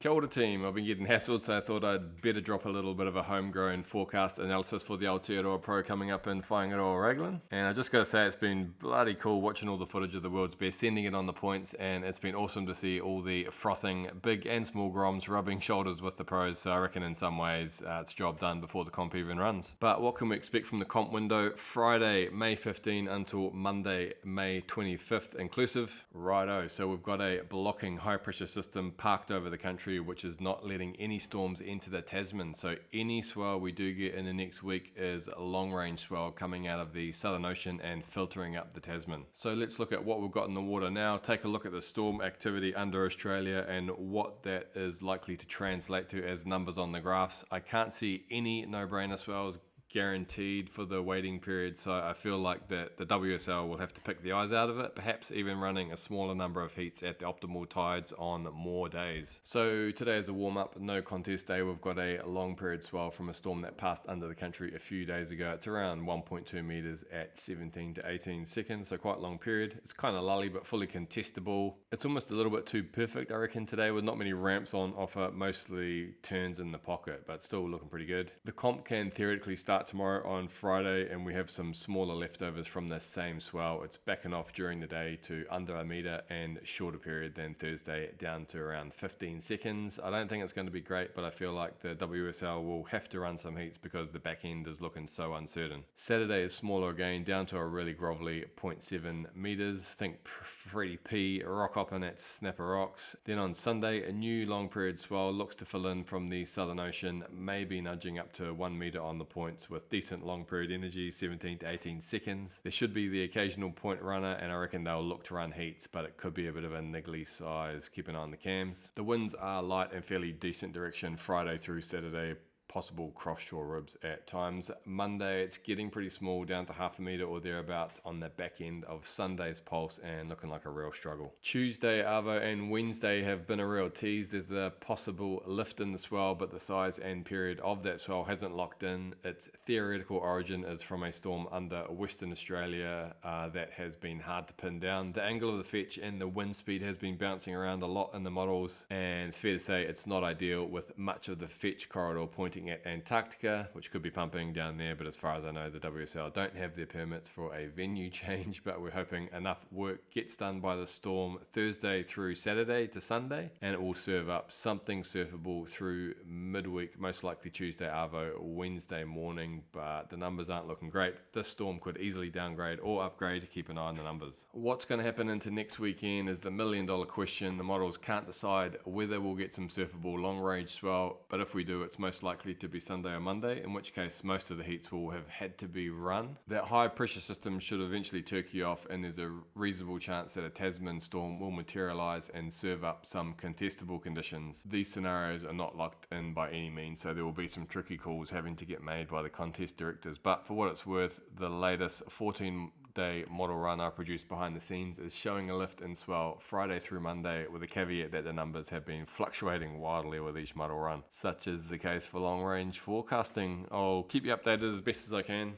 Kia ora team, I've been getting hassled, so I thought I'd better drop a little bit of a homegrown forecast analysis for the Aotearoa Pro coming up in Whangaroa Raglan. And I just gotta say, it's been bloody cool watching all the footage of the world's best, sending it on the points, and it's been awesome to see all the frothing big and small groms rubbing shoulders with the pros. So I reckon in some ways it's job done before the comp even runs. But what can we expect from the comp window? Friday, May 15 until Monday, May 25th inclusive. Righto, so we've got a blocking high pressure system parked over the country, which is not letting any storms into the Tasman. So any swell we do get in the next week is a long range swell coming out of the Southern Ocean and filtering up the Tasman. So let's look at what we've got in the water now, take a look at the storm activity under Australia and what that is likely to translate to as numbers on the graphs. I can't see any no-brainer swells guaranteed for the waiting period, so I feel like that the WSL will have to pick the eyes out of it, perhaps even running a smaller number of heats at the optimal tides on more days. So today is a warm-up, no contest day. We've got a long period swell from a storm that passed under the country a few days ago. It's around 1.2 meters at 17 to 18 seconds, so quite long period. It's kind of lully but fully contestable. It's almost a little bit too perfect, I reckon, today, with not many ramps on offer, mostly turns in the pocket, but still looking pretty good. The comp can theoretically start tomorrow on Friday, and we have some smaller leftovers from the same swell. It's backing off during the day to under a meter and shorter period than Thursday, down to around 15 seconds. I don't think it's going to be great, but I feel like the WSL will have to run some heats because the back end is looking so uncertain. Saturday is smaller again, down to a really grovelly 0.7 meters. Think Freddie P rock hopping at Snapper Rocks. Then on Sunday, a new long period swell looks to fill in from the Southern Ocean, maybe nudging up to 1 meter on the points with decent long period energy, 17 to 18 seconds. There should be the occasional point runner, and I reckon they'll look to run heats, but it could be a bit of a niggly size. Keep an eye on the cams. The winds are light and fairly decent direction Friday through Saturday. Possible cross-shore ribs at times. Monday, it's getting pretty small, down to half a meter or thereabouts on the back end of Sunday's pulse and looking like a real struggle. Tuesday, Arvo, and Wednesday have been a real tease. There's a possible lift in the swell, but the size and period of that swell hasn't locked in. Its theoretical origin is from a storm under Western Australia that has been hard to pin down. The angle of the fetch and the wind speed has been bouncing around a lot in the models, and it's fair to say it's not ideal, with much of the fetch corridor pointing at Antarctica, which could be pumping down there, but as far as I know, the WSL don't have their permits for a venue change, but we're hoping enough work gets done by the storm Thursday through Saturday to Sunday, and it will serve up something surfable through midweek, most likely Tuesday Arvo, Wednesday morning, but the numbers aren't looking great. This storm could easily downgrade or upgrade. Keep an eye on the numbers. What's going to happen into next weekend is the million-dollar question. The models can't decide whether we'll get some surfable long-range swell, but if we do, it's most likely to be Sunday or Monday, in which case most of the heats will have had to be run. That high pressure system should eventually turkey off, and there's a reasonable chance that a Tasman storm will materialize and serve up some contestable conditions. These scenarios are not locked in by any means, so there will be some tricky calls having to get made by the contest directors, but for what it's worth, the latest 14-day model run I produced behind the scenes is showing a lift in swell Friday through Monday, with a caveat that the numbers have been fluctuating wildly with each model run. Such is the case for long range forecasting. I'll keep you updated as best as I can.